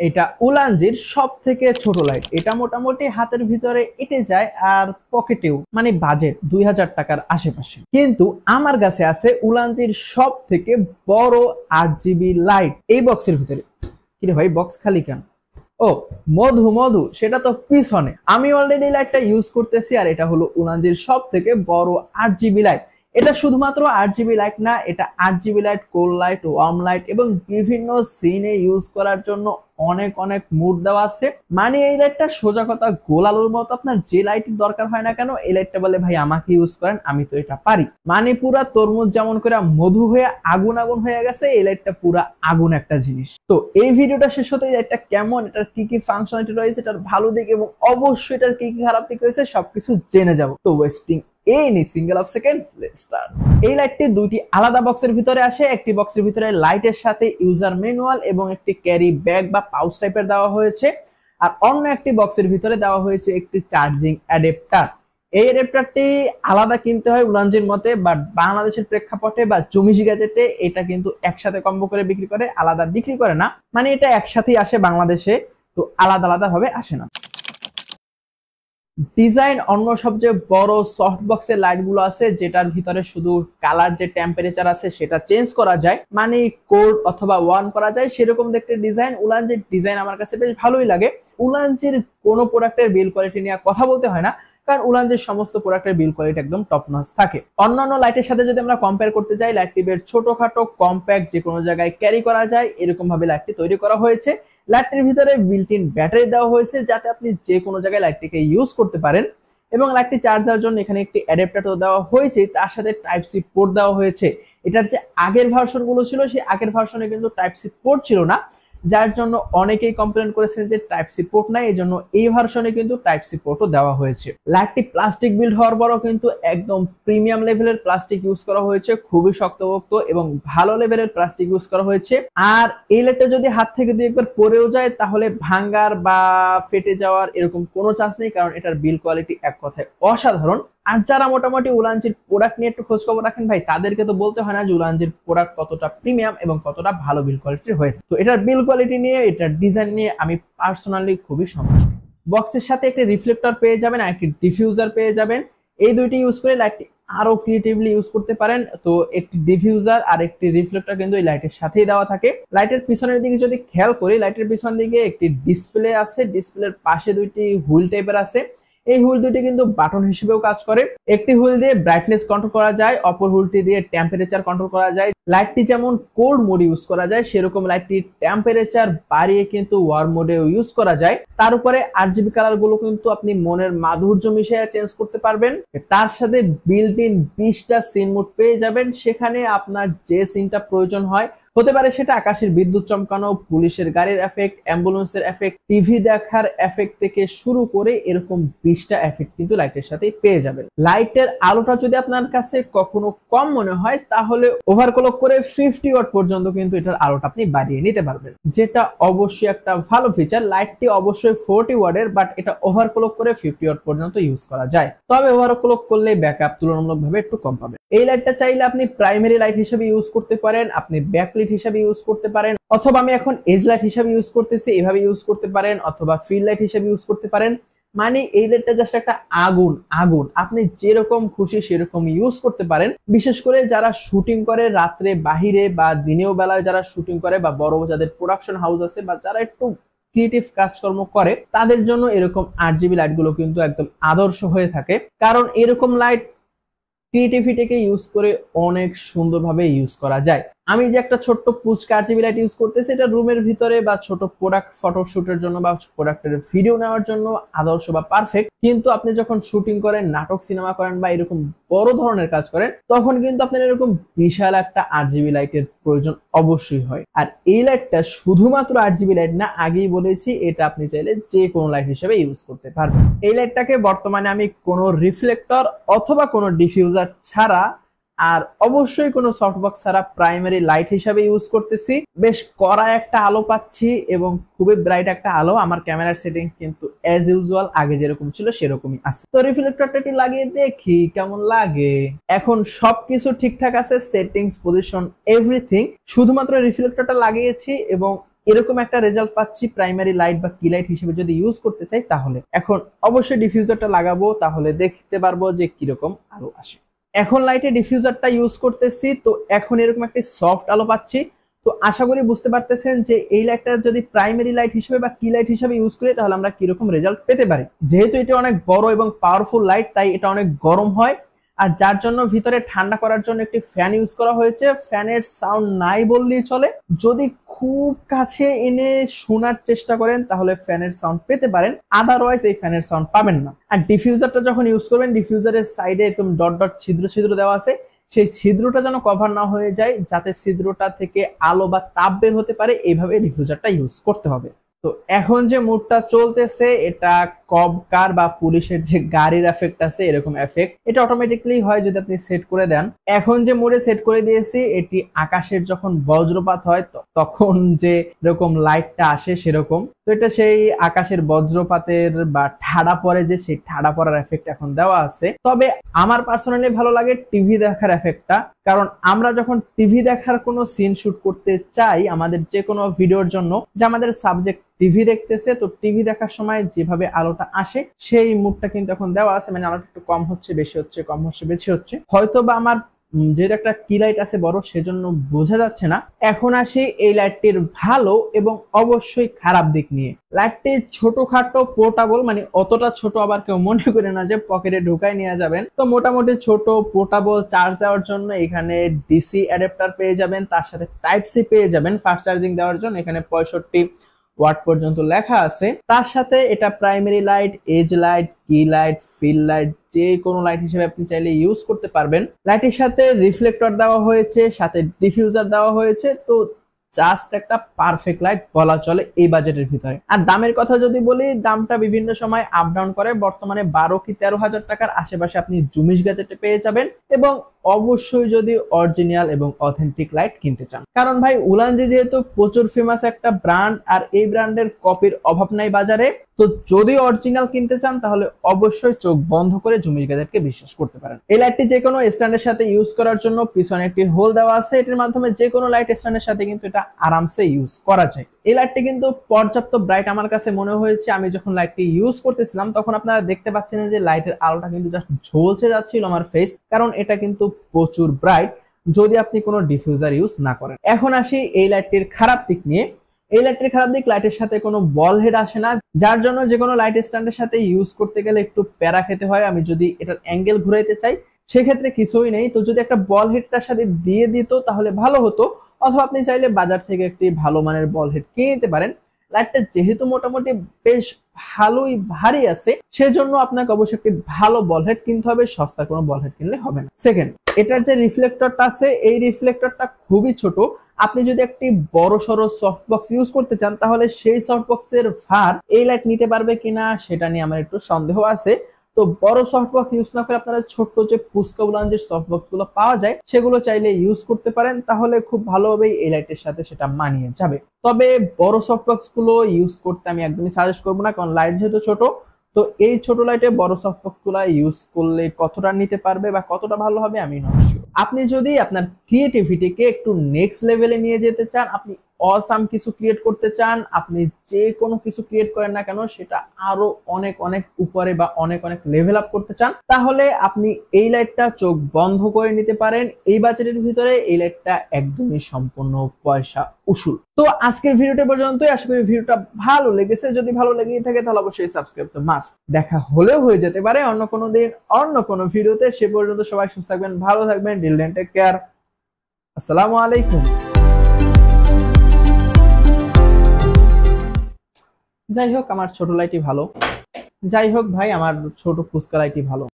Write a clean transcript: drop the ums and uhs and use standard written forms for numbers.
এটা উলানজির সব থেকে ছোট লাইট। এটা মোটামুটি হাতের ভিতরে এটে যায় আর পকেটেও, মানে বাজেট 2000 টাকার আশেপাশে। কিন্তু আমার কাছে আছে উলানজির সব থেকে বড় 8GB লাইট এই বক্সের ভিতরে। কিরে ভাই, বক্স খালি কেন? ও মধু মধু, সেটা তো পিছনে। আমি অলরেডি লাইটটা ইউজ করতেছি, আর এটা হলো উলানজির সব থেকে বড় 8GB লাইট। এটা শুধুমাত্র 8GB লাইট না, এটা 8GB light, cold light, warm light এবং বিভিন্ন সিনে ইউজ করার জন্য অনেক অনেক মুড দেওয়া আছে। মানে এই লাইটটা সোজা কথা গোলালুর মতো, আপনার যে লাইটের দরকার হয় না কেন এই লাইটটা বলে ভাই আমাকে ইউজ করেন, আমি তো এটা পারি। মানে পুরা তরমুজ যেমন করে মধু হয়ে আগুন আগুন হয়ে গেছে, এই লাইটটা পুরা আগুন একটা জিনিস। তো এই ভিডিওটা শেষ হতে এই লাইটটা কেমন, এটার কি কি ফাংশনালিটি রয়েছে, এটার ভালো দিক এবং অবশ্যই এটার কি কি খারাপ দিক রয়েছে সবকিছু জেনে যাব। তো wasting any single of second, let's start. এই লাইটটি দুইটি আলাদা বক্সের ভিতরে আসে। একটি বক্সের ভিতরে লাইটের সাথে ইউজার ম্যানুয়াল এবং একটি ক্যারি ব্যাগ বা পাউচ টাইপের দেওয়া হয়েছে, আর অন্য একটি বক্সের ভিতরে দেওয়া হয়েছে একটি চার্জিং অ্যাডাপ্টার। এই অ্যাডাপ্টারটি আলাদা কিনতে হয় উলানজির মতে, বাট বাংলাদেশের প্রেক্ষাপটে বা জমিজি গ্যাজেটে এটা কিন্তু একসাথে কম্বো করে বিক্রি করে, আলাদা বিক্রি করে না। মানে এটা একসাথেই আসে বাংলাদেশে, তো আলাদা আলাদা ভাবে আসে না। ডিজাইন অন্য সবচেয়ে বড় সফট বক্সের লাইট গুলো আছে, যেটার ভিতরে শুধু কালার যে টেম্পারেচার আছে সেটা চেঞ্জ করা যায়, মানে কোল্ড অথবা ওয়ার্ম করা যায়, সেরকম দেখতে ডিজাইন। উলানজির ডিজাইন আমার কাছে বেশ ভালোই লাগে। উলানজির কোনো প্রোডাক্টের বিল কোয়ালিটি নিয়ে কথা বলতে হয় না, কারণ উলানজির সমস্ত প্রোডাক্টের বিল কোয়ালিটি একদম টপ নচ থাকে। অন্যান্য লাইটের সাথে যদি আমরা কম্পেয়ার করতে যাই, লাইটটি বেশ ছোটখাটো কম্প্যাক্ট, যে কোনো জায়গায় ক্যারি করা যায়, এরকম ভাবে লাইটটি তৈরি করা হয়েছে। লাইটটির ভিতরে বিল্ট ইন ব্যাটারি দেওয়া হয়েছে, যাতে আপনি যে কোনো জায়গায় লাইটটিকে ইউজ করতে পারেন। এবং লাইটটি চার্জ দেওয়ার জন্য এখানে একটি অ্যাডাপ্টার তো দেওয়া হয়েছে, তার সাথে টাইপ সি পোর্ট দেওয়া হয়েছে। এটার যে আগের ভার্সন গুলো ছিল, সেই আগের ভার্সনে কিন্তু টাইপ সি পোর্ট ছিল না, যার জন্য অনেকেই কমপ্লেন করেছেন যে টাইপ সি পোর্ট নাই। এই জন্য এই ভার্সনে কিন্তু টাইপ সি পোর্টও দেওয়া হয়েছে। লাইটটি প্লাস্টিক বিল্ড হওয়ার পরও কিন্তু একদম প্রিমিয়াম লেভেলের প্লাস্টিক ইউজ করা হয়েছে, খুবই শক্তপোক্ত এবং ভালো লেভেলের প্লাস্টিক ইউজ করা হয়েছে। আর এই লাইটটা যদি হাত থেকে দুই একবার পড়েও যায়, তাহলে ভাঙ্গার বা ফেটে যাওয়ার এরকম কোনো চান্স নেই, কারণ এটার বিল কোয়ালিটি এক কথায় অসাধারণ। আর যারা মোটামুটি উলানজির প্রোডাক্ট নিয়ে একটু খোঁজ খবর রাখেন ভাই, তাদেরকে তো বলতে হয় না যে উলানজির প্রোডাক্ট কতটা প্রিমিয়াম এবং কতটা ভালো বিল কোয়ালিটির হয়েছে। তো এটার বিল কোয়ালিটি নিয়ে, এটার ডিজাইন নিয়ে আমি পার্সোনালি খুবই সন্তুষ্ট। বক্সের সাথে একটি রিফ্লেক্টর পেয়ে যাবেন আর একটি ডিফিউজার পেয়ে যাবেন। এই দুইটি ইউজ করে লাইটটি আরো ক্রিয়েটিভলি ইউজ করতে পারেন। তো একটি ডিফিউজার আর একটি রিফ্লেক্টর কিন্তু এই লাইটের সাথেই দেওয়া থাকে। লাইটের পিছনের দিকে যদি খেয়াল করি, লাইটের পিছন দিকে একটি ডিসপ্লে আছে, ডিসপ্লের পাশে দুইটি হুইল টাইপের আছে। এই হুইল দুটি কিন্তু বাটন হিসেবেও কাজ করে। একটি হুইল দিয়ে ব্রাইটনেস কন্ট্রোল করা যায়, অপর হুইলটি দিয়ে টেম্পারেচার কন্ট্রোল করা যায়। লাইটটি যেমন কোল্ড মোড ইউজ করা যায়, সেরকম লাইটটি টেম্পারেচার বাড়িয়ে কিন্তু ওয়ার্ম মোডেও ইউজ করা যায়। তার উপরে আরজিবি কালার গুলো কিন্তু আপনি মনের মাধুর্য মিশিয়ে চেঞ্জ করতে পারবেন। তার সাথে বিল্ট ইন 20টা সিন মোড পেয়ে যাবেন, সেখানে আপনার যে সিনটা প্রয়োজন হয়, হতে পারে সেটা আকাশের বিদ্যুৎ চমকানো, পুলিশের গাড়ির এফেক্ট, অ্যাম্বুলেন্সের এফেক্ট, টিভি দেখার এফেক্ট থেকে শুরু করে এরকম 20টা এফেক্ট কিন্তু লাইটের সাথে পেয়ে যাবেন। লাইটের আলোটা যদি আপনার কাছে কখনো কম মনে হয়, তাহলে ওভারক্লক করে 50 ওয়াট পর্যন্ত কিন্তু এটার আলোটা আপনি বাড়িয়ে নিতে পারবেন, যেটা অবশ্যই একটা ভালো ফিচার। লাইটটি অবশ্যই 40 ওয়াটের, বাট এটা ওভারক্লক করে 50 ওয়াট পর্যন্ত ইউজ করা যায়। তবে ওভারক্লক করলে ব্যাকআপ তুলনামূলকভাবে একটু কম পাবেন। এই লাইটটা চাইলে আপনি প্রাইমারি লাইট হিসেবে ইউজ করতে পারেন, আপনি ব্যাকলাইট হিসেবে ইউজ করতে পারেন, অথবা আমি এখন এজ লাইট হিসেবে ইউজ করতেছি, এভাবে ইউজ করতে পারেন, অথবা ফিল্ড লাইট হিসেবে ইউজ করতে পারেন। মানে এই লাইটটা জাস্ট একটা আগুন আগুন, আপনি যেরকম খুশি সেরকম ইউজ করতে পারেন। বিশেষ করে যারা শুটিং করে রাত্রে বাহিরে বা দিনেও বেলায় যারা শুটিং করে, বা বড় যাদের প্রোডাকশন হাউস আছে, বা যারা একটু ক্রিয়েটিভ কাজকর্ম করে, তাদের জন্য এরকম 8GB লাইট গুলো কিন্তু একদম আদর্শ হয়ে থাকে। কারণ এরকম লাইট ক্রিয়েটিভিটিকে ইউজ করে অনেক সুন্দরভাবে ইউজ করা যায়। আমি যে একটা ছোট্ট পুচকা আরজিবি লাইট ইউজ করতেছি, এটা রুমের ভিতরে বা ছোট প্রোডাক্ট ফটোশুটের জন্য বা প্রোডাক্টের ভিডিও নেওয়ার জন্য আদর্শ বা পারফেক্ট। কিন্তু আপনি যখন শুটিং করেন, নাটক সিনেমা করেন বা এরকম বড় ধরনের কাজ করেন, তখন কিন্তু আপনার এরকম বিশাল একটা আরজিবি লাইটের প্রয়োজন অবশ্যই হয়। আর এই লাইটটা শুধুমাত্র আরজিবি লাইট না, আগেই বলেছি, এটা আপনি চাইলে যে কোনো লাইট হিসেবে ইউজ করতে পারবেন। এই লাইটটাকে বর্তমানে আমি কোনো রিফ্লেক্টর অথবা কোনো ডিফিউজার ছাড়া, আর অবশ্যই কোনো সফটবক্স ছাড়া প্রাইমারি লাইট হিসাবে ইউজ করতেছি। বেশ কড়া একটা আলো পাচ্ছি এবং খুবই ব্রাইট একটা আলো। আমার ক্যামেরার সেটিংস কিন্তু অ্যাজ ইউজুয়াল আগে যেরকম ছিল সেরকমই আছে। তো রিফ্লেক্টরটা একটু লাগিয়ে দেখি কেমন লাগে। এখন সবকিছু ঠিকঠাক আছে, সেটিংস, পজিশন, এভরিথিং। শুধুমাত্র রিফ্লেক্টরটা লাগিয়েছি এবং এরকম একটা রেজাল্ট পাচ্ছি প্রাইমারি লাইট বা কি লাইট হিসেবে যদি ইউজ করতে চাই তাহলে। এখন অবশ্যই ডিফিউজারটা লাগাবো, তাহলে দেখতে পারবো যে কিরকম আলো আসে। এখন লাইটে ডিফিউজারটা ইউজ করতেছি, তো এখন এরকম একটা সফট আলো পাচ্ছি। তো আশা করি বুঝতে পারতেছেন যে এই লাইটটা যদি প্রাইমারি লাইট হিসেবে বা কি লাইট হিসেবে ইউজ করি তাহলে আমরা কিরকম রেজাল্ট পেতে পারি। যেহেতু এটা অনেক বড় এবং পাওয়ারফুল লাইট, তাই এটা অনেক গরম হয়, আর যার জন্য ভিতরে ঠান্ডা করার জন্য একটি ফ্যান ইউজ করা হয়েছে। ফ্যানের সাউন্ড নাই বললেই চলে, যদি খুব কাছে এনে শোনার চেষ্টা করেন তাহলে ফ্যানের সাউন্ড পেতে পারেন, আদারওয়াইজ এই ফ্যানের সাউন্ড পাবেন না। আর ডিফিউজারটা যখন ইউজ করবেন, ডিফিউজারের সাইডে একদম ডট ডট ছিদ্র ছিদ্র দেওয়া আছে, সেই ছিদ্রটা যেন কভার না হয়ে যায়, যাতে ছিদ্রটা থেকে আলো বা তাপ বের হতে পারে, এইভাবে ডিফিউজারটা ইউজ করতে হবে। তো এখন যে মুডটা চলতেছে এটা কব কার বা পুলিশের যে গাড়ির এফেক্ট আছে এরকম এফেক্ট, এটা অটোমেটিকলি হয় যদি আপনি সেট করে দেন। এখন যে মোডে সেট করে দিয়েছি এটি আকাশের যখন বজ্রপাত হয় তখন যে এরকম লাইটটা আসে সেরকম। তো এটা সেই আকাশের বজ্রপাতের বা ঠাডা পড়ে যে সেই ঠাডা পড়ার এফেক্ট এখন দেওয়া আছে। তবে আমার পার্সোনালি ভালো লাগে টিভি দেখার এফেক্টটা, কারণ আমরা যখন টিভি দেখার কোনো সিন শুট করতে চাই আমাদের যে কোনো ভিডিওর জন্য, যে আমাদের সাবজেক্ট টিভি দেখতেছে, তো টিভি দেখার সময় যেভাবে আলোটা আসে সেই মুডটা কিন্তু এখন দেওয়া আছে, মানে আলোটা একটু কম হচ্ছে বেশি হচ্ছে, কম হচ্ছে বেশি হচ্ছে। হয়তো বা আমার যেটা একটা কি লাইট আছে বড় সেজন্য বোঝা যাচ্ছে না। এখন আসি এই লাইটটির ভালো এবং অবশ্যই খারাপ দিক নিয়ে। লাইটটি ছোটখাটো পোর্টেবল, মানে অতটা ছোট আবার কেউ মনে করে না যে পকেটে ঢুকায় নিয়ে যাবেন। তো মোটামুটি ছোট পোর্টেবল, চার্জ দেওয়ার জন্য এখানে ডিসি অ্যাডাপ্টার পেয়ে যাবেন, তার সাথে টাইপ সি পেয়ে যাবেন ফাস্ট চার্জিং দেওয়ার জন্য। এখানে 65 ওয়াট পর্যন্ত লেখা আছে। তার সাথে এটা প্রাইমারি লাইট, এজ লাইট, কি লাইট, ফিল লাইট, যে কোনো লাইট হিসেবে আপনি চাইলে ইউজ করতে পারবেন। লাইটের সাথে রিফ্লেক্টর দেওয়া হয়েছে, সাথে ডিফিউজার দেওয়া হয়েছে, তো জাস্ট একটা পারফেক্ট লাইট বলা চলে এই বাজেটের ভিতরে। আর দামের কথা যদি বলি, দামটা বিভিন্ন সময় আপ ডাউন করে, বর্তমানে 12 কি 13 হাজার টাকার আশেপাশে আপনি জুমিশ গ্যাজেটে পেয়ে যাবেন। এবং অবশ্যই যদি অরিজিনাল এবং অথেন্টিক লাইট কিনতে চান, কারণ ভাই উলানজি যেহেতু প্রচুর ফেমাস একটা ব্র্যান্ড, আর এই ব্র্যান্ডের কপির অভাব নাই বাজারে। তো যদি অরিজিনাল কিনতে চান তাহলে অবশ্যই চোখ বন্ধ করে জুমিশ গ্যাজেটকে বিশ্বাস করতে পারেন। এই লাইটটি যে কোনো স্ট্যান্ডের সাথে ইউজ করার জন্য পিছনে একটি হোল দেওয়া আছে, এটির মাধ্যমে যে কোনো লাইট স্ট্যান্ডের সাথে কিন্তু এটা আরামসে ইউজ করা যায়। এই লাইটটি কিন্তু পর্যাপ্ত ব্রাইট আমার কাছে মনে হয়েছে। আমি যখন লাইটটি ইউজ করতেছিলাম তখন আপনারা দেখতে পাচ্ছেন যে লাইটের আলোটা কিন্তু জাস্ট ঝলসে যাচ্ছিল আমার ফেস, কারণ এটা কিন্তু প্রচুর ব্রাইট যদি আপনি কোনো ডিফিউজার ইউজ না করেন। এখন আসি এই লাইটটির খারাপ দিক নিয়ে। এই লাইটের খারাপ দিক, লাইটের সাথে কোনো বল হেড আসে না, যার জন্য যে কোনো লাইট স্ট্যান্ডের সাথে ইউজ করতে গেলে একটু প্যারা খেতে হয়। আমি যদি এটার অ্যাঙ্গেল ঘুরাইতে চাই সেক্ষেত্রে কিছুই নেই। তো যদি একটা বল হেডটার সাথে দিয়ে দিত তাহলে ভালো হতো, অথবা আপনি চাইলে বাজার থেকে একটি ভালো মানের বল হেড কিনে নিতে পারেন। লাইটটা যেহেতু মোটামুটি বেশ ভালোই ভারী আছে, সেজন্য আপনাকে অবশ্যই একটি ভালো বল হেড কিনতে হবে, সস্তার কোনো বল হেড কিনলে হবে না। সেকেন্ড, এটার যে রিফ্লেক্টরটা আছে এই রিফ্লেক্টরটা খুবই ছোট। আপনি যদি একটি বড় সড়ো সফট বক্স ইউজ করতে চান তাহলে সেই সফট বক্সের ভার এই লাইট নিতে পারবে কিনা সেটা নিয়ে আমার একটু সন্দেহ আছে। তো বড় সফট বক্স ইউজ না করে আপনারা ছোট্ট যে পুস্কা উলান যে সফট বক্স গুলো পাওয়া যায় সেগুলো চাইলে ইউজ করতে পারেন, তাহলে খুব ভালোভাবে এই লাইটের সাথে সেটা মানিয়ে যাবে। তবে বড় সফট বক্স গুলো ইউজ করতে আমি একদমই সাজেস্ট করবো না, কারণ লাইট যেহেতু ছোট, তো এই ছোট লাইটে বড় সফট বক্স গুলা ইউজ করলে কতটা নিতে পারবে বা কতটা ভালো হবে আমি নট শিওর। আপনি যদি আপনার ক্রিয়েটিভিটিকে একটু নেক্সট লেভেলে নিয়ে যেতে চান, আপনি অসাম কিছু ক্রিয়েট করতে চান, আপনি যে কোনো কিছু ক্রিয়েট করেন না কেন সেটা আরো অনেক অনেক উপরে বা অনেক অনেক লেভেল আপ করতে চান, তাহলে আপনি এই লাইটটা চোখ বন্ধ করে নিতে পারেন। এই বাজেটের ভিতরে এই লাইটটা একদমই সম্পূর্ণ পয়সা উসুল। তো আজকের ভিডিওটা পর্যন্তই। আশা করি ভিডিওটা ভালো লেগেছে। যদি ভালো লেগে থাকে তাহলে অবশ্যই সাবস্ক্রাইব তো মাস্ট। দেখা হলেও হয়ে যেতে পারে অন্য কোনো দিন অন্য কোনো ভিডিওতে। সে পর্যন্ত সবাই সুস্থ থাকবেন, ভালো থাকবেন। Till then take care. আসসালামু আলাইকুম। যাই হোক আমার ছোট লাইটই ভালো, যাই হোক ভাই আমার ছোট ফুচকা লাইটই ভালো।